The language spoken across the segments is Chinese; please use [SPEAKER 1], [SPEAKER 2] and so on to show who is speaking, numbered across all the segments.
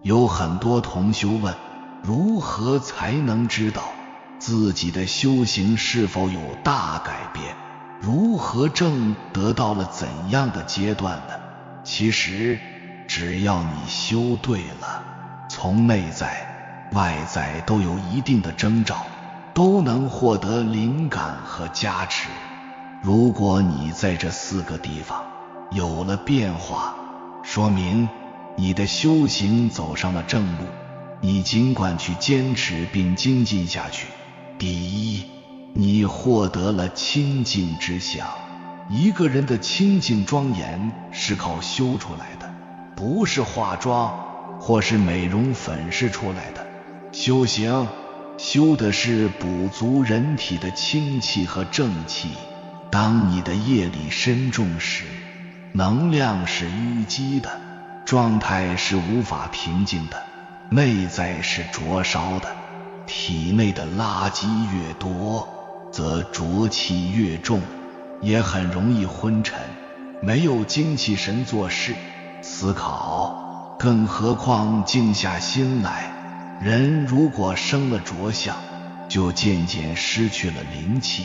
[SPEAKER 1] 有很多同修问，如何才能知道自己的修行是否有大改变？如何正得到了怎样的阶段呢？其实，只要你修对了，从内在、外在都有一定的征兆，都能获得灵感和加持。如果你在这4个地方有了变化，说明你的修行走上了正路，你尽管去坚持并精进下去。第一，你获得了清净之相。一个人的清净庄严是靠修出来的，不是化妆或是美容粉饰出来的。修行修的是补足人体的清气和正气。当你的业力深重时，能量是淤积的，状态是无法平静的，内在是灼烧的。体内的垃圾越多，则浊气越重，也很容易昏沉，没有精气神做事思考。更何况静下心来，人如果生了浊相，就渐渐失去了灵气，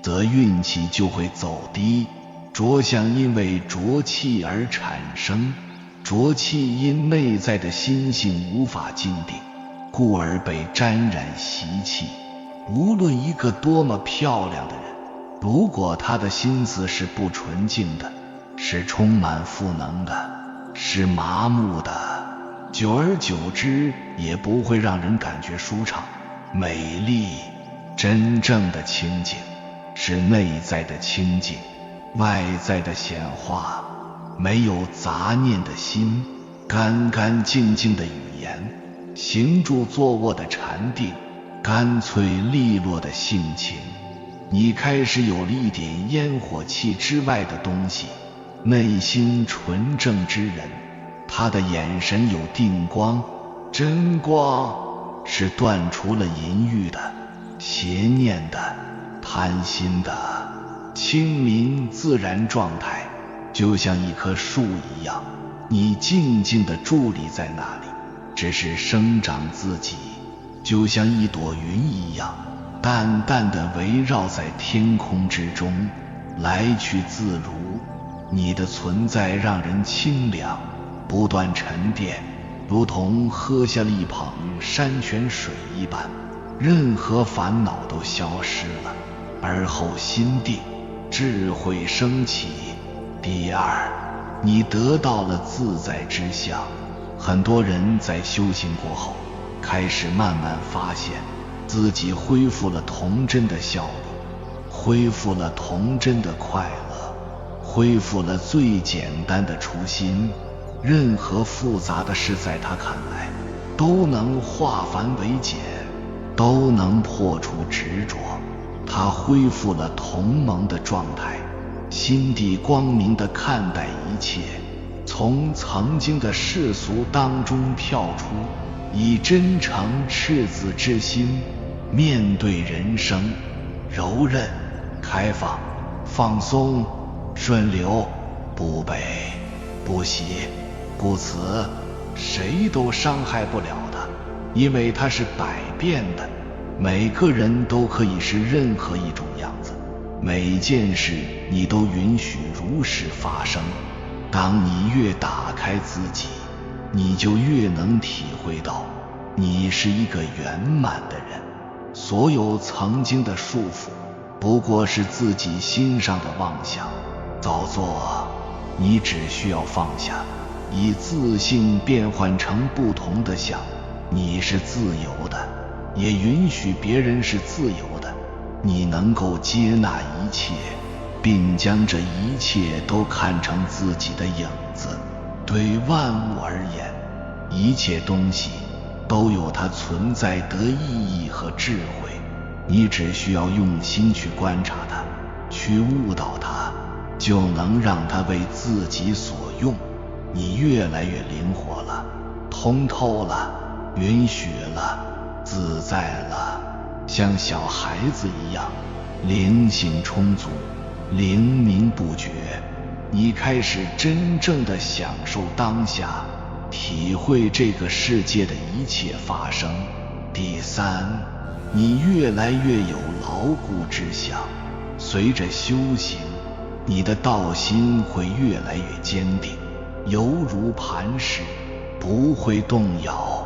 [SPEAKER 1] 则运气就会走低。浊相因为浊气而产生，浊气因内在的心性无法静定，故而被沾染习气。无论一个多么漂亮的人，如果他的心思是不纯净的，是充满负能的，是麻木的，久而久之也不会让人感觉舒畅、美丽。真正的清净是内在的清净，外在的显化。没有杂念的心，干干净净的语言，行住坐卧的禅定，干脆利落的性情。你开始有了一点烟火气之外的东西。内心纯正之人，他的眼神有定光，真光是断除了淫欲的、邪念的、贪心的。清明自然状态，就像一棵树一样，你静静地伫立在那里，只是生长自己，就像一朵云一样，淡淡地围绕在天空之中，来去自如。你的存在让人清凉，不断沉淀，如同喝下了一捧山泉水一般，任何烦恼都消失了，而后心定，智慧升起。第二，你得到了自在之相。很多人在修行过后，开始慢慢发现自己恢复了童真的效力，恢复了童真的快乐，恢复了最简单的初心。任何复杂的事在他看来都能化繁为简，都能破除执着。他恢复了同盟的状态，心地光明地看待一切，从曾经的世俗当中跳出，以真诚赤子之心面对人生，柔韧、开放、放松、顺流，不悲不喜不辞，谁都伤害不了他，因为他是百变的。每个人都可以是任何一种样子，每件事你都允许如实发生。当你越打开自己，你就越能体会到你是一个圆满的人。所有曾经的束缚不过是自己心上的妄想造作，你只需要放下，以自信变换成不同的相。你是自由的，也允许别人是自由的。你能够接纳一切，并将这一切都看成自己的影子。对万物而言，一切东西都有它存在的意义和智慧，你只需要用心去观察它，去悟到它，就能让它为自己所用。你越来越灵活了，通透了，允许了，自在了，像小孩子一样，灵性充足，灵明不绝。你开始真正的享受当下，体会这个世界的一切发生。第三，你越来越有牢固之想，随着修行，你的道心会越来越坚定，犹如磐石，不会动摇。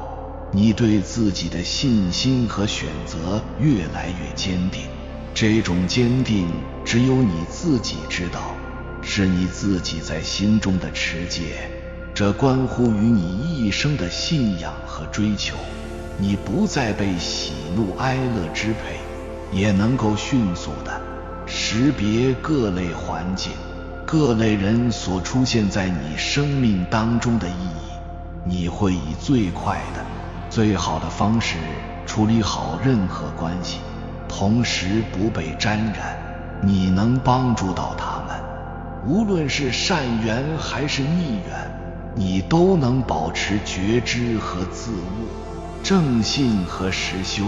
[SPEAKER 1] 你对自己的信心和选择越来越坚定，这种坚定只有你自己知道，是你自己在心中的持戒，这关乎于你一生的信仰和追求。你不再被喜怒哀乐支配，也能够迅速地识别各类环境、各类人所出现在你生命当中的意义。你会以最快的、最好的方式处理好任何关系，同时不被沾染。你能帮助到他们，无论是善缘还是逆缘，你都能保持觉知和自悟。正信和实修，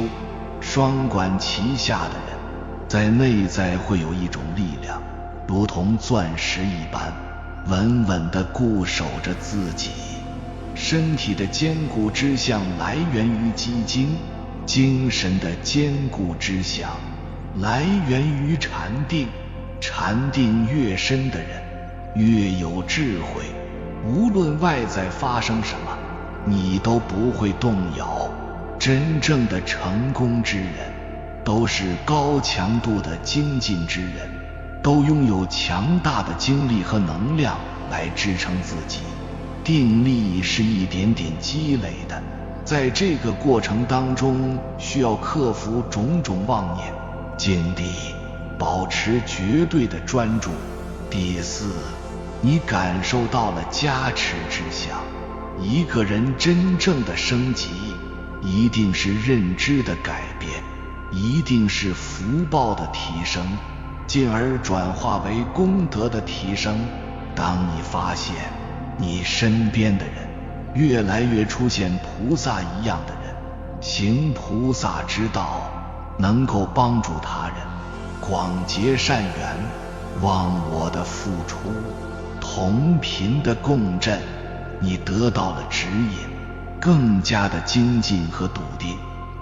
[SPEAKER 1] 双管齐下的人，在内在会有一种力量，如同钻石一般，稳稳地固守着自己。身体的坚固之象来源于基精，精神的坚固之象来源于禅定。禅定越深的人，越有智慧，无论外在发生什么，你都不会动摇。真正的成功之人，都是高强度的精进之人，都拥有强大的精力和能量来支撑自己。定力是一点点积累的，在这个过程当中，需要克服种种妄念，静地保持绝对的专注。第四，你感受到了加持之象。一个人真正的升级，一定是认知的改变，一定是福报的提升，进而转化为功德的提升。当你发现你身边的人越来越出现菩萨一样的人，行菩萨之道，能够帮助他人，广结善缘，忘我的付出，同频的共振，你得到了指引，更加的精进和笃定，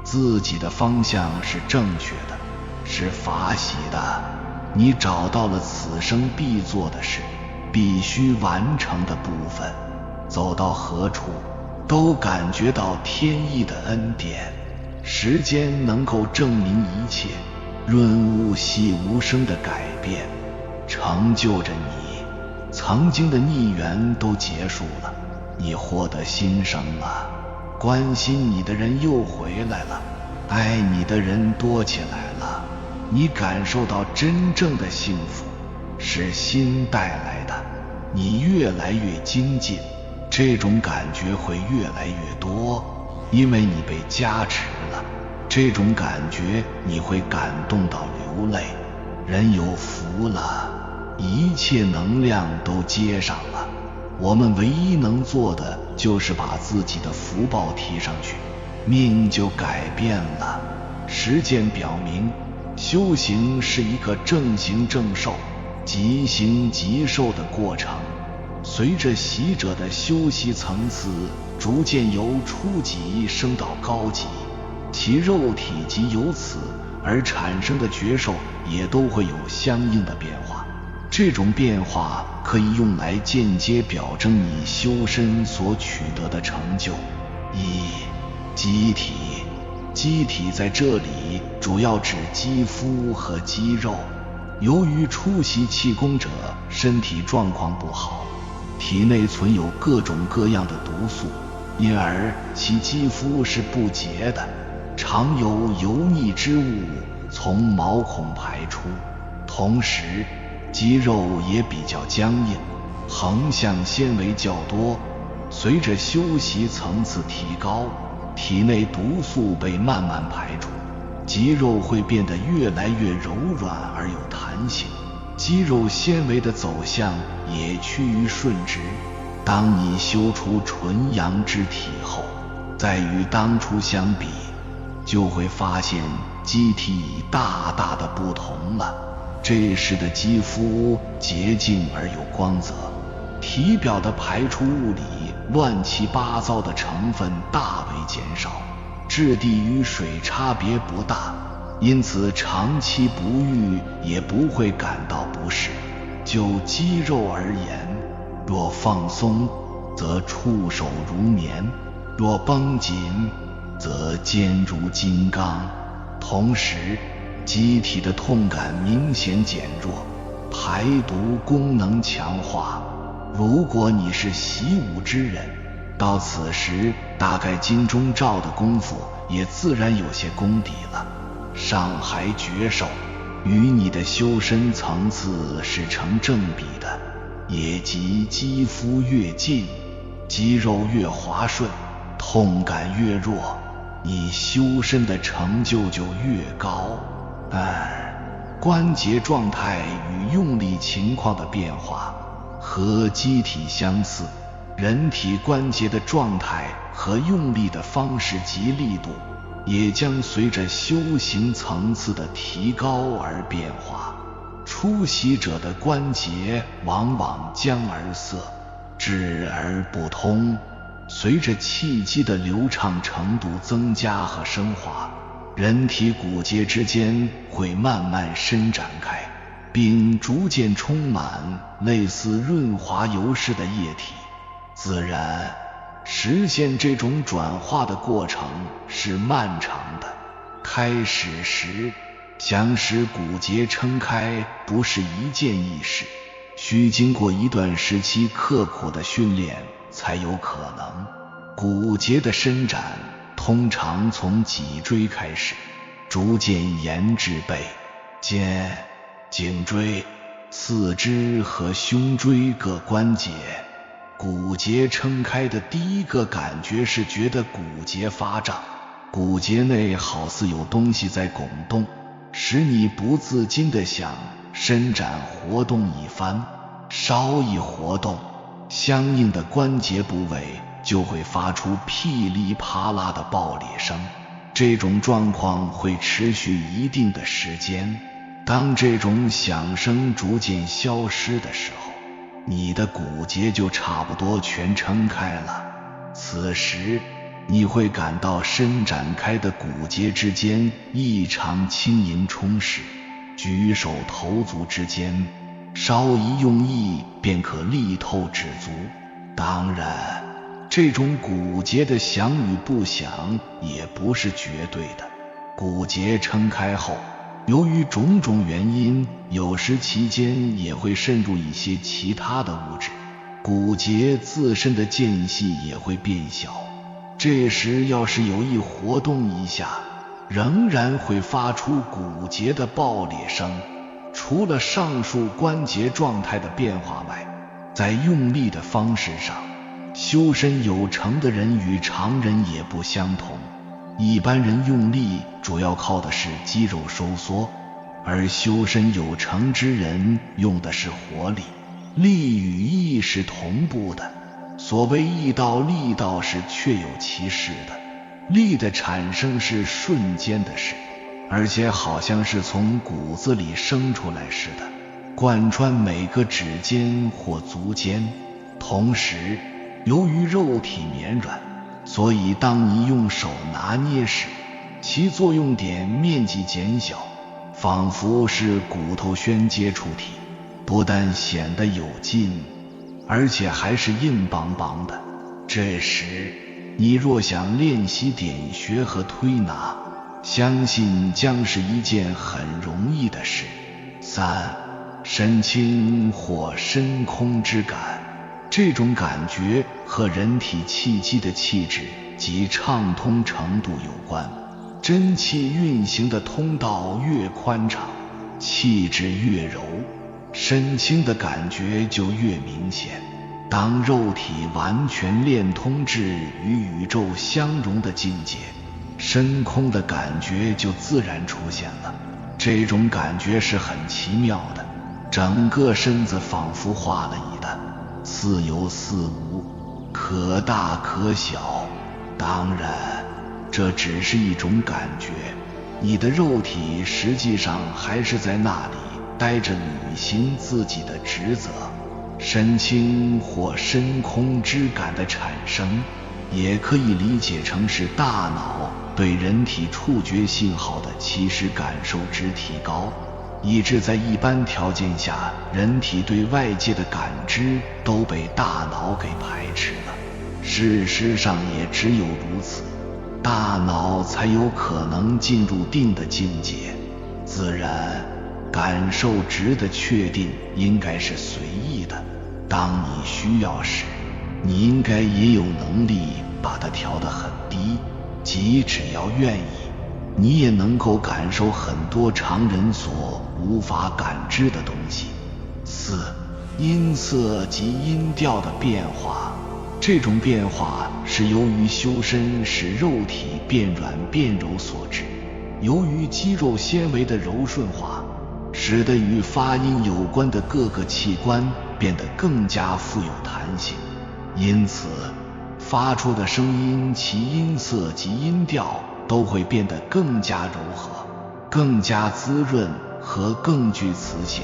[SPEAKER 1] 自己的方向是正确的，是法喜的。你找到了此生必做的事，必须完成的部分，走到何处都感觉到天意的恩典。时间能够证明一切，润物细无声的改变，成就着你。曾经的逆缘都结束了，你获得新生了，关心你的人又回来了，爱你的人多起来了。你感受到真正的幸福是心带来的，你越来越精进，这种感觉会越来越多，因为你被加持了。这种感觉你会感动到流泪，人有福了，一切能量都接上了。我们唯一能做的就是把自己的福报提上去，命就改变了。实践表明，修行是一个正行正受、即行即受的过程。随着习者的修习层次逐渐由初级升到高级，其肉体及由此而产生的觉受也都会有相应的变化。这种变化可以用来间接表征你修身所取得的成就。一、机体。机体在这里主要指肌肤和肌肉。由于初习气功者身体状况不好，体内存有各种各样的毒素，因而其肌肤是不洁的，常有油腻之物从毛孔排出。同时肌肉也比较僵硬，横向纤维较多。随着修习层次提高，体内毒素被慢慢排出，肌肉会变得越来越柔软而有弹性，肌肉纤维的走向也趋于顺直。当你修出纯阳之体后，再与当初相比，就会发现机体已大大的不同了。这时的肌肤洁净而有光泽，体表的排出物里乱七八糟的成分大为减少，质地与水差别不大，因此长期不浴也不会感到不适。就肌肉而言，若放松，则触手如棉；若绷紧，则坚如金刚。同时，机体的痛感明显减弱，排毒功能强化。如果你是习武之人，到此时大概金钟罩的功夫也自然有些功底了。上海绝手与你的修身层次是成正比的，也即肌肤越近，肌肉越滑顺，痛感越弱，你修身的成就就越高。关节状态与用力情况的变化和机体相似，人体关节的状态和用力的方式及力度也将随着修行层次的提高而变化。初习者的关节往往僵而涩，滞而不通，随着气机的流畅程度增加和升华，人体骨节之间会慢慢伸展开，并逐渐充满类似润滑油似的液体。自然，实现这种转化的过程是漫长的。开始时，想使骨节撑开不是一件易事，需经过一段时期刻苦的训练才有可能。骨节的伸展通常从脊椎开始，逐渐延至背、肩、颈椎、四肢和胸椎各关节。骨节撑开的第一个感觉是觉得骨节发胀，骨节内好似有东西在拱动，使你不自禁地想伸展活动一番。稍一活动，相应的关节部位就会发出噼里啪啦的爆裂声。这种状况会持续一定的时间，当这种响声逐渐消失的时候，你的骨节就差不多全撑开了。此时你会感到伸展开的骨节之间异常轻盈充实，举手投足之间稍一用意便可力透指足。当然，这种骨节的响与不响也不是绝对的。骨节撑开后，由于种种原因，有时其间也会渗入一些其他的物质，骨节自身的间隙也会变小。这时要是有意活动一下，仍然会发出骨节的爆裂声。除了上述关节状态的变化外，在用力的方式上，修身有成的人与常人也不相同。一般人用力主要靠的是肌肉收缩，而修身有成之人用的是活力。力与意是同步的，所谓意到力到是确有其事的。力的产生是瞬间的事，而且好像是从骨子里生出来似的，贯穿每个指尖或足尖。同时，由于肉体绵软，所以当你用手拿捏时，其作用点面积减小，仿佛是骨头宣接触体，不但显得有劲，而且还是硬邦邦的。这时你若想练习点穴和推拿，相信将是一件很容易的事。3. 身轻或身空之感。这种感觉和人体气机的气质及畅通程度有关。真气运行的通道越宽敞，气质越柔，身轻的感觉就越明显。当肉体完全练通至与宇宙相融的境界，身空的感觉就自然出现了。这种感觉是很奇妙的，整个身子仿佛化了一的，似有似无，可大可小。当然，这只是一种感觉，你的肉体实际上还是在那里待着履行自己的职责。身轻或身空之感的产生，也可以理解成是大脑对人体触觉信号的起始感受值提高，以致在一般条件下，人体对外界的感知都被大脑给排斥了。事实上也只有如此，大脑才有可能进入定的境界。自然，感受值的确定应该是随意的，当你需要时，你应该也有能力把它调得很低，即只要愿意，你也能够感受很多常人所无法感知的东西。4. 音色及音调的变化。这种变化是由于修身使肉体变软变柔所致，由于肌肉纤维的柔顺化，使得与发音有关的各个器官变得更加富有弹性，因此发出的声音其音色及音调都会变得更加柔和，更加滋润和更具磁性，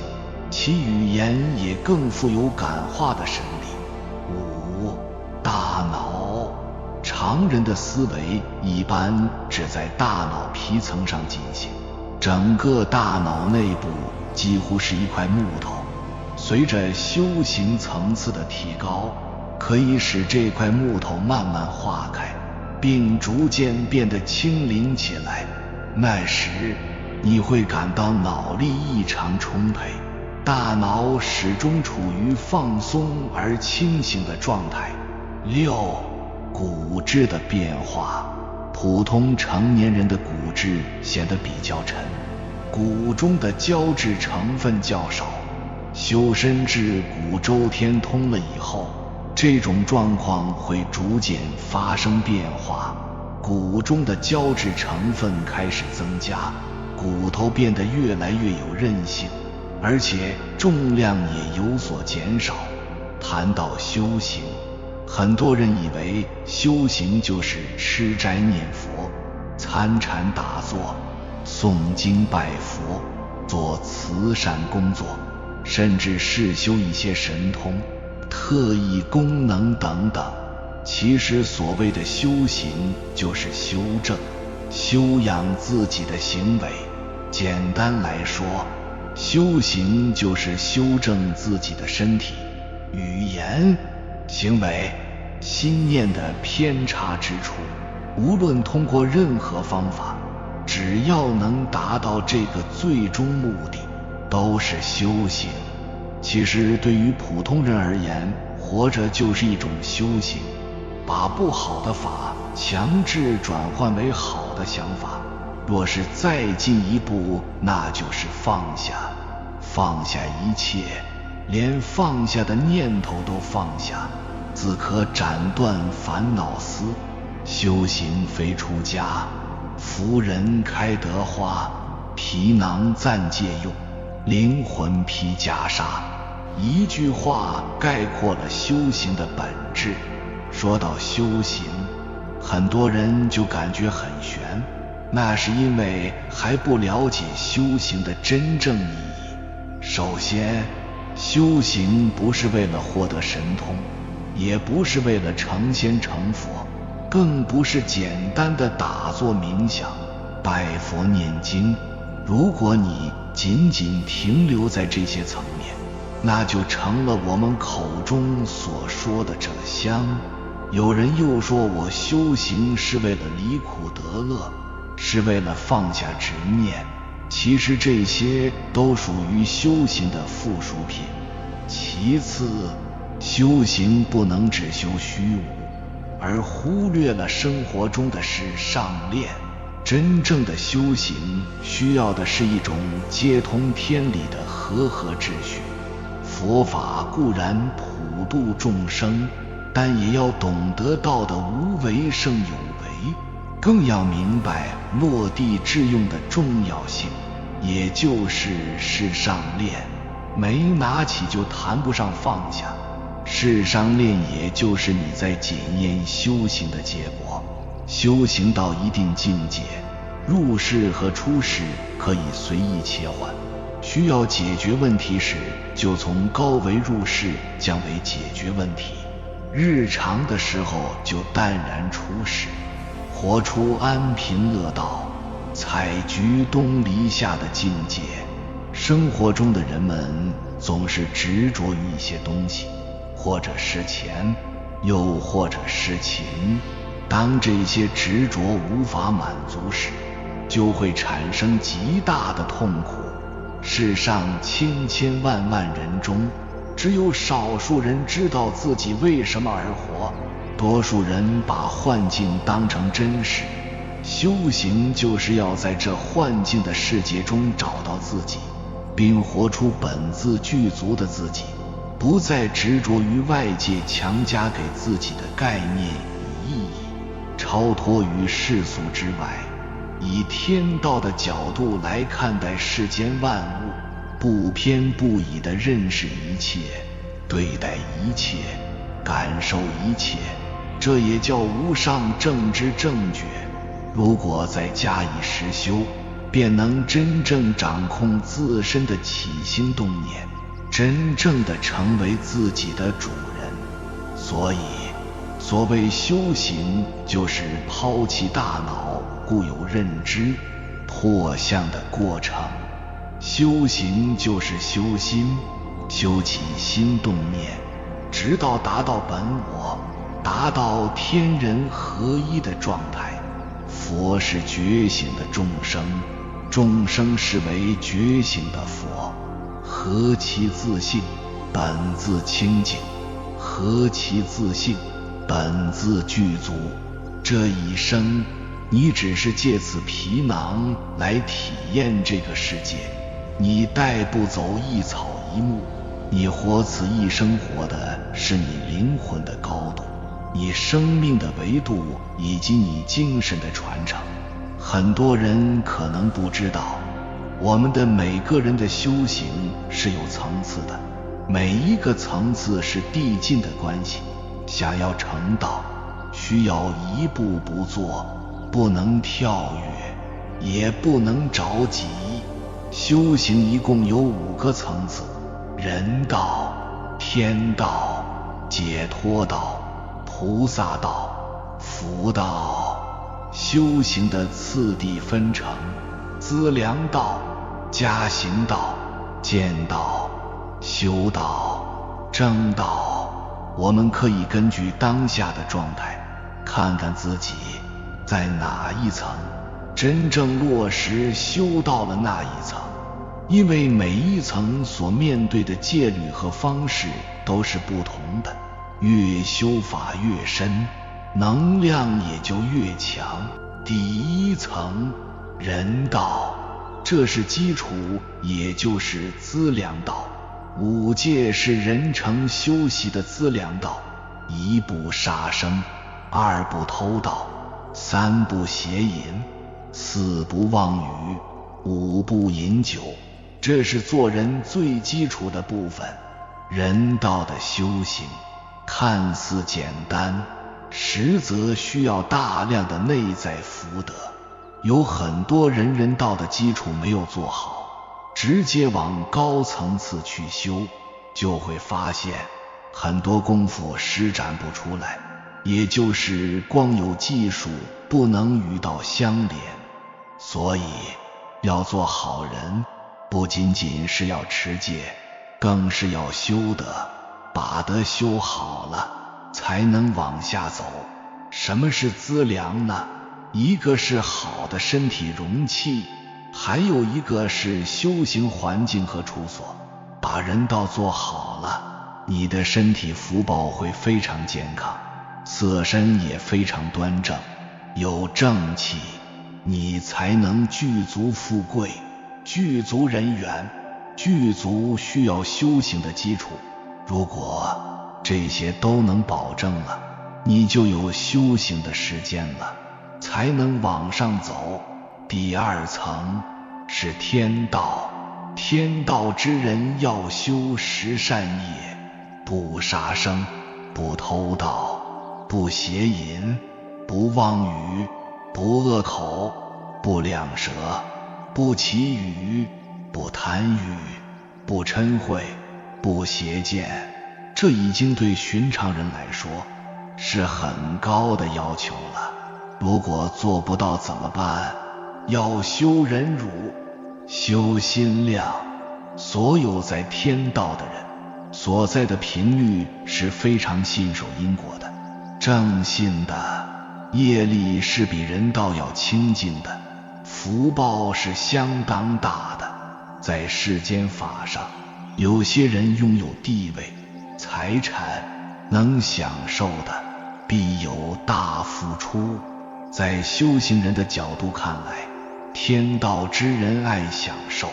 [SPEAKER 1] 其语言也更富有感化的神力。5. 大脑。常人的思维一般只在大脑皮层上进行，整个大脑内部几乎是一块木头，随着修行层次的提高，可以使这块木头慢慢化开，并逐渐变得轻灵起来。那时你会感到脑力异常充沛，大脑始终处于放松而清醒的状态。6. 骨质的变化。普通成年人的骨质显得比较沉，骨中的胶质成分较少。修身至骨周天通了以后，这种状况会逐渐发生变化，骨中的胶质成分开始增加，骨头变得越来越有韧性，而且重量也有所减少。谈到修行，很多人以为修行就是吃斋念佛、参禅打坐、诵经拜佛、做慈善工作，甚至是修一些神通、特异功能等等。其实所谓的修行就是修正、修养自己的行为。简单来说，修行就是修正自己的身体、语言、行为、心念的偏差之处。无论通过任何方法，只要能达到这个最终目的，都是修行。其实对于普通人而言，活着就是一种修行，把不好的法强制转换为好的想法。若是再进一步，那就是放下，放下一切，连放下的念头都放下，自可斩断烦恼丝。修行非出家，夫人开得花，皮囊暂借用，灵魂披袈裟。一句话概括了修行的本质。说到修行，很多人就感觉很玄，那是因为还不了解修行的真正意义。首先，修行不是为了获得神通，也不是为了成仙成佛，更不是简单的打坐冥想、拜佛念经。如果你仅仅停留在这些层面，那就成了我们口中所说的这香。有人又说我修行是为了离苦得乐，是为了放下执念。其实这些都属于修行的附属品。其次，修行不能只修虚无，而忽略了生活中的事上练。真正的修行需要的是一种接通天理的和合秩序。佛法固然普度众生，但也要懂得道的无为胜有为，更要明白落地致用的重要性，也就是事上练。没拿起就谈不上放下，事上练也就是你在检验修行的结果。修行到一定境界，入世和出世可以随意切换，需要解决问题时，就从高维入世降为解决问题，日常的时候就淡然处世，活出安贫乐道、采菊东篱下的境界。生活中的人们总是执着于一些东西，或者是钱，又或者是情。当这些执着无法满足时，就会产生极大的痛苦。世上千千万万人中，只有少数人知道自己为什么而活，多数人把幻境当成真实。修行就是要在这幻境的世界中找到自己，并活出本自具足的自己，不再执着于外界强加给自己的概念与意义，超脱于世俗之外，以天道的角度来看待世间万物，不偏不倚地认识一切，对待一切，感受一切，这也叫无上正知正觉。如果再加以实修，便能真正掌控自身的起心动念，真正地成为自己的主人。所以所谓修行，就是抛弃大脑固有认知、破相的过程。修行就是修心，修起心动念，直到达到本我，达到天人合一的状态。佛是觉醒的众生，众生是为觉醒的佛。何其自性，本自清净；何其自性，本自具足。这一生，你只是借此皮囊来体验这个世界，你带不走一草一木，你活此一生活的是你灵魂的高度，你生命的维度以及你精神的传承。很多人可能不知道，我们的每个人的修行是有层次的，每一个层次是递进的关系。想要成道，需要一步步做，不能跳跃，也不能着急。修行一共有5个层次：人道、天道、解脱道、菩萨道、佛道。修行的次第分成：资粮道、加行道、见道、修道、正道。我们可以根据当下的状态，看看自己在哪一层，真正落实修到了那一层。因为每一层所面对的戒律和方式都是不同的，越修法越深，能量也就越强。第一层，人道，这是基础，也就是资粮道。5戒是人成修习的资粮道：1不杀生，2不偷盗，3不邪淫，4不妄语，5不饮酒。这是做人最基础的部分。人道的修行看似简单，实则需要大量的内在福德。有很多人道的基础没有做好，直接往高层次去修，就会发现很多功夫施展不出来，也就是光有技术不能与道相连。所以要做好人，不仅仅是要持戒，更是要修德，把德修好了，才能往下走。什么是资粮呢？一个是好的身体容器，还有一个是修行环境和处所。把人道做好了，你的身体福报会非常健康，色身也非常端正，有正气，你才能具足富贵，具足人缘。具足需要修行的基础，如果这些都能保证了，你就有修行的时间了，才能往上走。第2层是天道，天道之人要修10善业：不杀生，不偷盗，不邪淫，不妄语，不恶口，不两舌，不绮语，不贪欲，不嗔恚，不邪见，这已经对寻常人来说是很高的要求了。如果做不到怎么办？要修忍辱，修心量。所有在天道的人所在的频率是非常信守因果的，正信的业力是比人道要清净的，福报是相当大的。在世间法上，有些人拥有地位、财产，能享受的必有大付出。在修行人的角度看来，天道之人爱享受，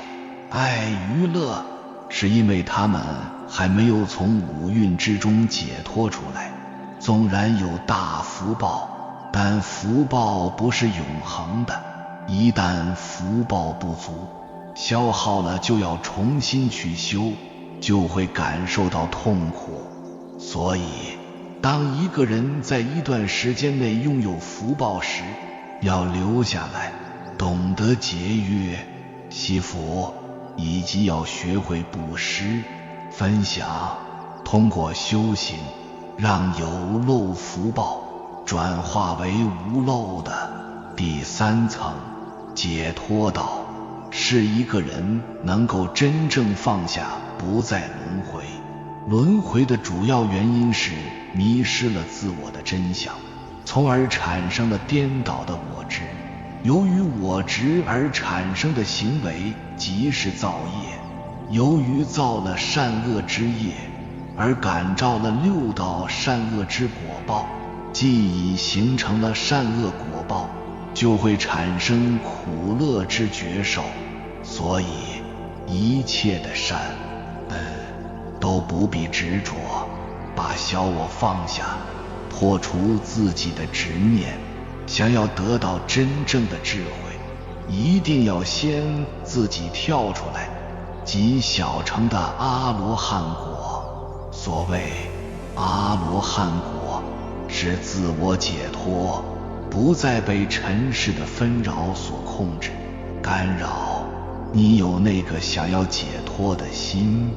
[SPEAKER 1] 爱娱乐，是因为他们还没有从五蕴之中解脱出来。纵然有大福报，但福报不是永恒的，一旦福报不足，消耗了就要重新去修，就会感受到痛苦。所以当一个人在一段时间内拥有福报时，要留下来，懂得节约、惜福，以及要学会布施、分享，通过修行让有漏福报转化为无漏的。第三层，解脱道，是一个人能够真正放下不再轮回。轮回的主要原因是迷失了自我的真相，从而产生了颠倒的我执。由于我执而产生的行为即是造业，由于造了善恶之业，而感召了六道善恶之果报，既已形成了善恶果报，就会产生苦乐之觉受。所以一切的善都不必执着，把小我放下，破除自己的执念。想要得到真正的智慧，一定要先自己跳出来，即小乘的阿罗汉果。所谓阿罗汉果，是自我解脱，不再被尘世的纷扰所控制、干扰。你有那个想要解脱的心，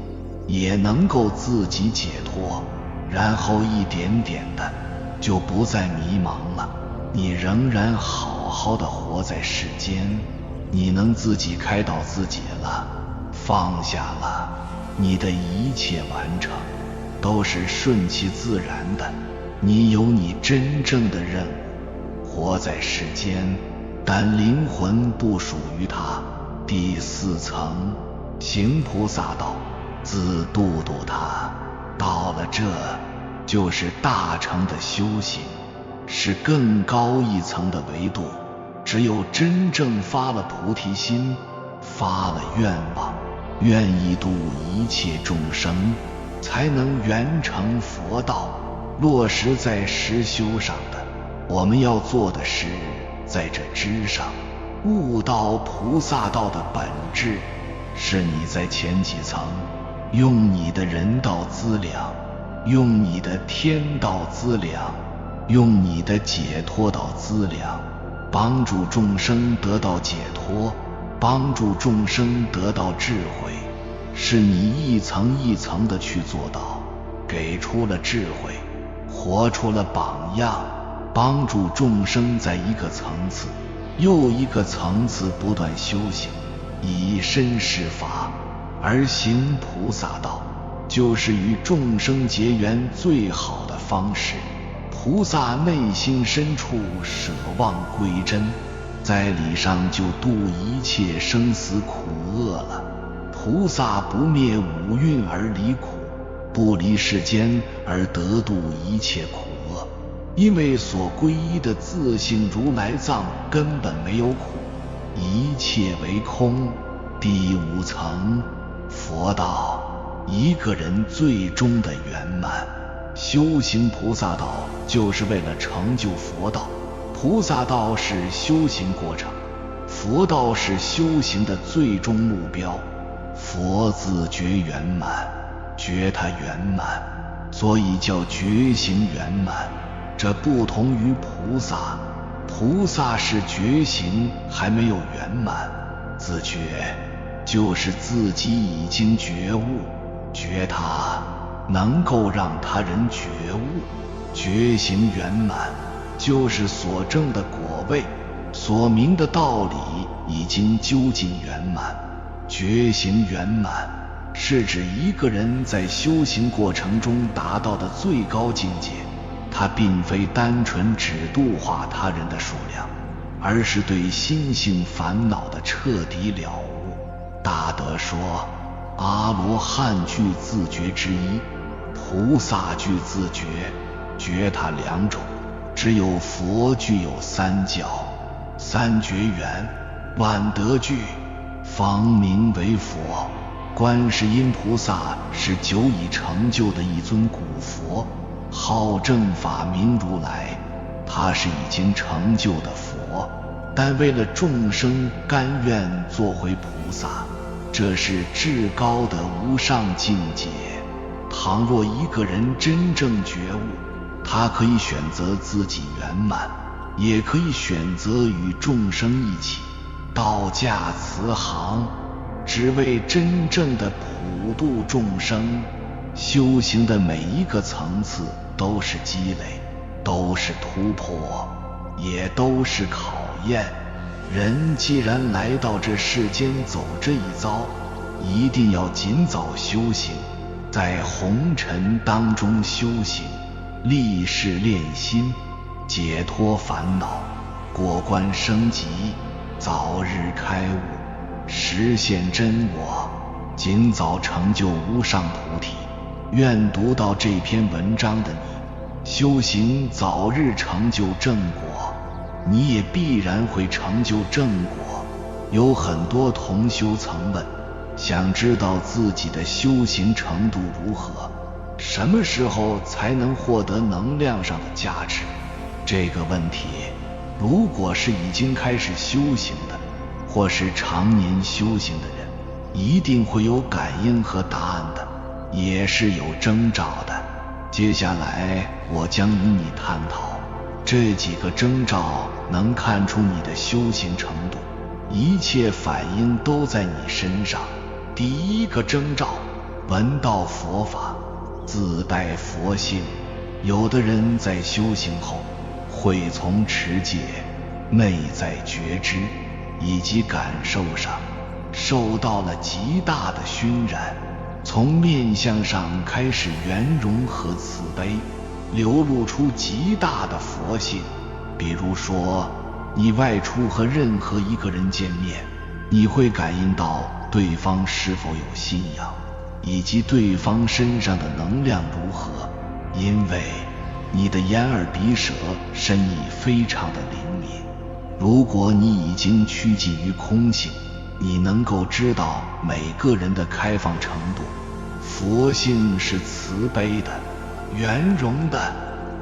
[SPEAKER 1] 也能够自己解脱，然后一点点的就不再迷茫了。你仍然好好的活在世间，你能自己开导自己了，放下了，你的一切完成都是顺其自然的。你有你真正的任务，活在世间，但灵魂不属于他。第四层，行菩萨道，自度度他。到了这，就是大乘的修行，是更高一层的维度。只有真正发了菩提心，发了愿望，愿意度一切众生，才能圆成佛道，落实在实修上的。我们要做的是在这之上悟到菩萨道的本质，是你在前几层用你的人道资粮，用你的天道资粮，用你的解脱道资粮，帮助众生得到解脱，帮助众生得到智慧。是你一层一层的去做到，给出了智慧，活出了榜样，帮助众生在一个层次又一个层次不断修行，以身试法而行菩萨道，就是与众生结缘最好的方式。菩萨内心深处舍妄归真，在理上就度一切生死苦厄了。菩萨不灭五蕴而离苦，不离世间而得度一切苦厄，因为所皈依的自性如来藏根本没有苦，一切为空。第五层，佛道，一个人最终的圆满。修行菩萨道就是为了成就佛道，菩萨道是修行过程，佛道是修行的最终目标。佛自觉圆满，觉它圆满，所以叫觉行圆满。这不同于菩萨，菩萨是觉行还没有圆满，自觉就是自己已经觉悟，觉他能够让他人觉悟。觉醒圆满就是所证的果位，所明的道理已经究竟圆满。觉醒圆满是指一个人在修行过程中达到的最高境界，它并非单纯只度化他人的数量，而是对心性烦恼的彻底了悟。大德说，阿罗汉具自觉之一，菩萨具自觉，觉他两种，只有佛具有三教，三觉圆，万德具，方名为佛。观世音菩萨是久已成就的一尊古佛，号正法明如来，他是已经成就的佛，但为了众生甘愿做回菩萨，这是至高的无上境界。倘若一个人真正觉悟，他可以选择自己圆满，也可以选择与众生一起道驾慈航，只为真正的普度众生。修行的每一个层次都是积累，都是突破，也都是考验。人既然来到这世间走这一遭，一定要尽早修行，在红尘当中修行，立誓练心，解脱烦恼，过关升级，早日开悟，实现真我，尽早成就无上菩提。愿读到这篇文章的你，修行早日成就正果，你也必然会成就正果。有很多同修曾问，想知道自己的修行程度如何，什么时候才能获得能量上的价值？这个问题，如果是已经开始修行的，或是常年修行的人，一定会有感应和答案的，也是有征兆的。接下来我将与你探讨这几个征兆，能看出你的修行程度，一切反应都在你身上。第一个征兆，闻到佛法，自带佛性。有的人在修行后，会从持戒、内在觉知以及感受上受到了极大的熏染，从面相上开始圆融和慈悲，流露出极大的佛性。比如说，你外出和任何一个人见面，你会感应到对方是否有信仰，以及对方身上的能量如何，因为你的眼耳鼻舌身意非常的灵敏。如果你已经趋近于空性，你能够知道每个人的开放程度。佛性是慈悲的，圆融的，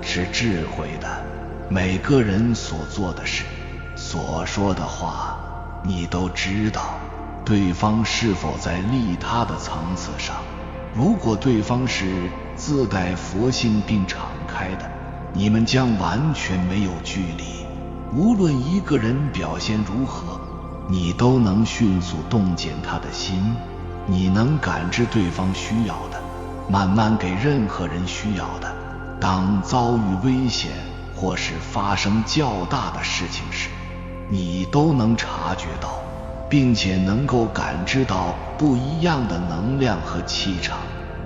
[SPEAKER 1] 是智慧的。每个人所做的事，所说的话，你都知道对方是否在利他的层次上。如果对方是自带佛性并敞开的，你们将完全没有距离。无论一个人表现如何，你都能迅速洞见他的心，你能感知对方需要的，慢慢给任何人需要的。当遭遇危险或是发生较大的事情时，你都能察觉到，并且能够感知到不一样的能量和气场。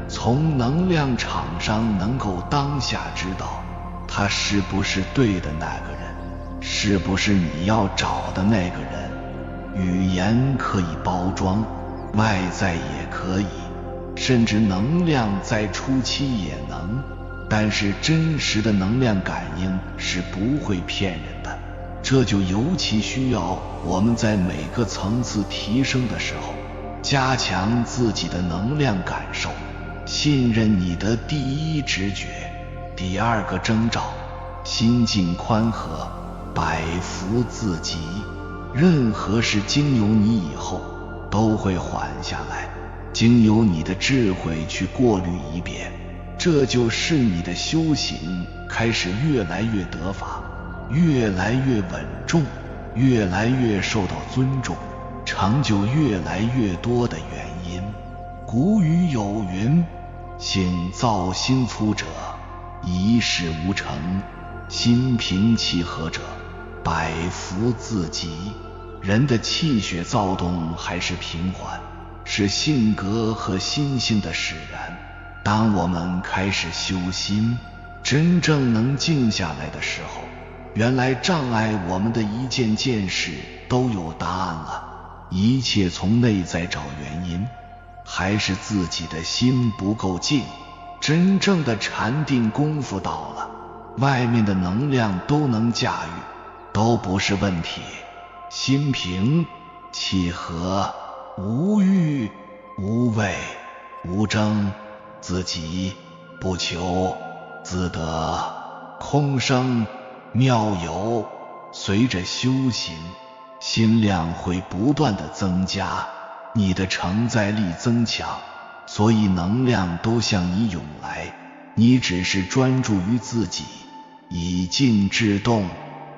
[SPEAKER 1] 从能量场上能够当下知道他是不是对的那个人，是不是你要找的那个人。语言可以包装，外在也可以，甚至能量在初期也能，但是真实的能量感应是不会骗人的。这就尤其需要我们在每个层次提升的时候，加强自己的能量感受，信任你的第一直觉。第二个征兆，心境宽和，百福自集。任何事经由你以后都会缓下来，经由你的智慧去过滤一遍，这就是你的修行开始越来越得法，越来越稳重，越来越受到尊重。成就越来越多的原因。古语有云：心躁心粗者，一事无成；心平气和者，百福自集。人的气血躁动还是平缓，是性格和心性的使然。当我们开始修心，真正能静下来的时候，原来障碍我们的一件件事都有答案了。一切从内在找原因，还是自己的心不够静。真正的禅定功夫到了，外面的能量都能驾驭，都不是问题。心平气和，无欲无畏无争，自己不求自得，空生妙有。随着修行，心量会不断的增加，你的承载力增强，所以能量都向你涌来。你只是专注于自己，以静制动，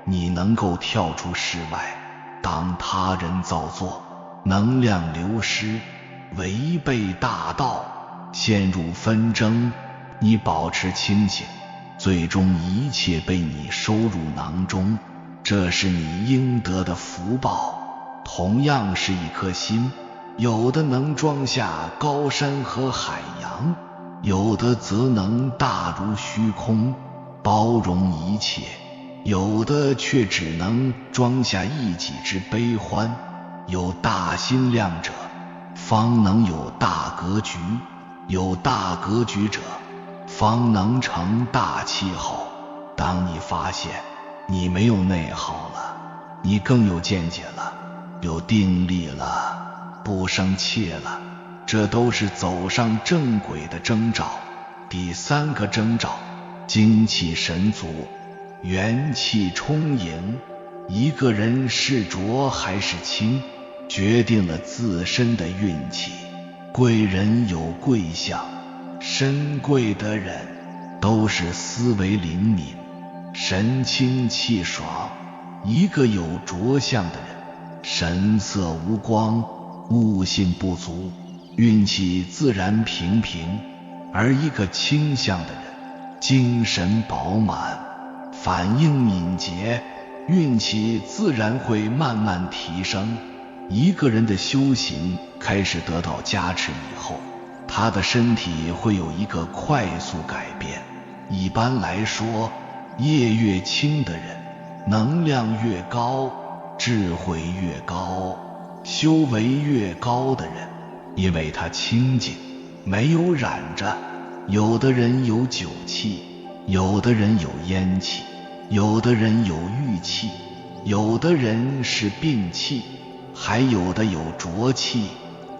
[SPEAKER 1] 你能够跳出室外。当他人造作，能量流失，违背大道，陷入纷争，你保持清醒，最终一切被你收入囊中，这是你应得的福报。同样是一颗心，有的能装下高山和海洋，有的则能大如虚空，包容一切，有的却只能装下一己之悲欢。有大心量者，方能有大格局；有大格局者，方能成大气候。当你发现你没有内耗了，你更有见解了，有定力了，不生气了，这都是走上正轨的征兆。第三个征兆，精气神足，元气充盈。一个人是浊还是清，决定了自身的运气。贵人有贵相，身贵的人都是思维灵敏，神清气爽。一个有浊相的人，神色无光，悟性不足，运气自然平平；而一个清相的人，精神饱满，反应敏捷，运气自然会慢慢提升。一个人的修行开始得到加持以后，他的身体会有一个快速改变。一般来说，业越轻的人，能量越高，智慧越高，修为越高的人，因为他清净，没有染着。有的人有酒气，有的人有烟气，有的人有郁气，有的人是病气，还有的有浊气。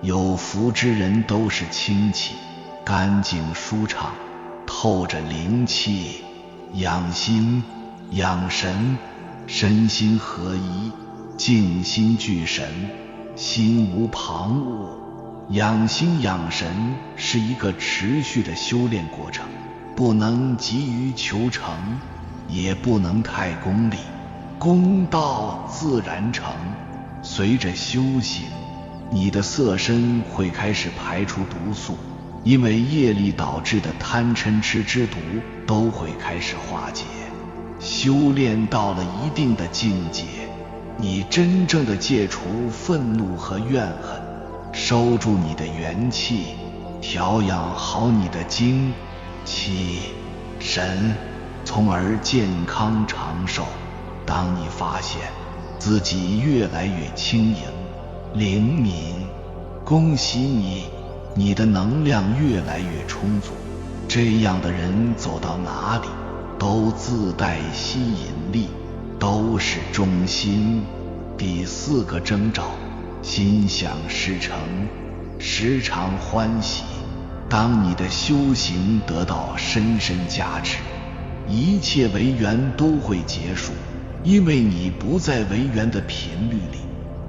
[SPEAKER 1] 有福之人都是清气，干净舒畅，透着灵气。养心养神，身心合一，静心聚神，心无旁骛。养心养神是一个持续的修炼过程，不能急于求成，也不能太功利，功到自然成。随着修行，你的色身会开始排出毒素，因为业力导致的贪嗔痴之毒都会开始化解。修炼到了一定的境界，你真正的戒除愤怒和怨恨，收住你的元气，调养好你的精气神，从而健康长寿。当你发现自己越来越轻盈灵敏，恭喜你，你的能量越来越充足。这样的人走到哪里都自带吸引力，都是中心。第四个征兆，心想事成，时常欢喜。当你的修行得到深深加持，一切违缘都会结束，因为你不在违缘的频率里，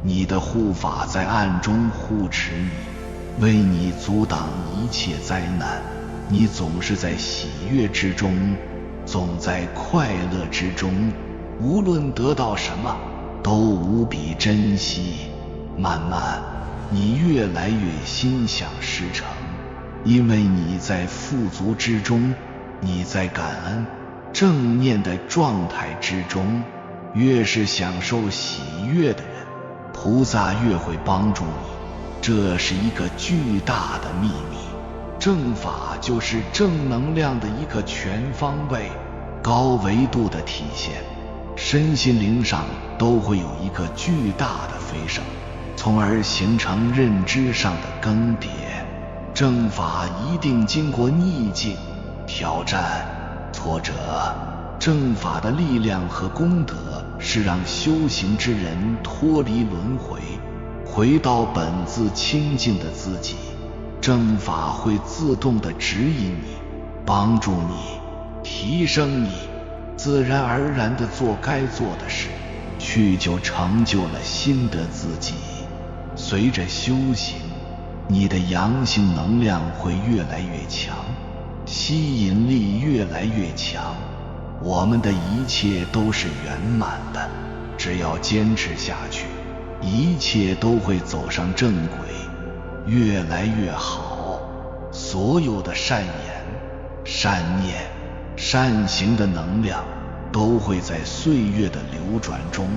[SPEAKER 1] 你的护法在暗中护持你，为你阻挡一切灾难。你总是在喜悦之中，总在快乐之中，无论得到什么都无比珍惜。慢慢，你越来越心想事成，因为你在富足之中，你在感恩正念的状态之中，越是享受喜悦的人，菩萨越会帮助你。这是一个巨大的秘密。正法就是正能量的一个全方位、高维度的体现，身心灵上都会有一个巨大的飞升，从而形成认知上的更迭。正法一定经过逆境、挑战、挫折。正法的力量和功德是让修行之人脱离轮回，回到本自清净的自己。正法会自动地指引你，帮助你，提升你，自然而然地做该做的事，去就成就了新的自己。随着修行，你的阳性能量会越来越强，吸引力越来越强。我们的一切都是圆满的，只要坚持下去，一切都会走上正轨，越来越好。所有的善言、善念、善行的能量都会在岁月的流转中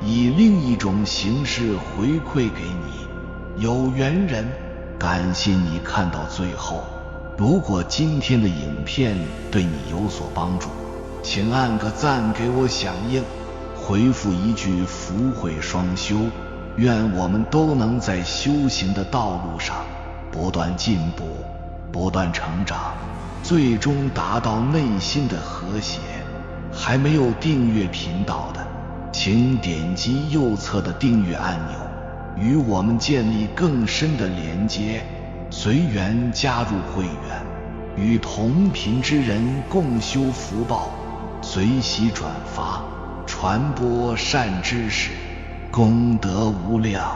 [SPEAKER 1] 以另一种形式回馈给你。有缘人，感谢你看到最后。如果今天的影片对你有所帮助，请按个赞给我响应，回复一句福慧双修。愿我们都能在修行的道路上不断进步，不断成长，最终达到内心的和谐。还没有订阅频道的，请点击右侧的订阅按钮，与我们建立更深的连接，随缘加入会员，与同频之人共修福报，随喜转发，传播善知识，功德无量。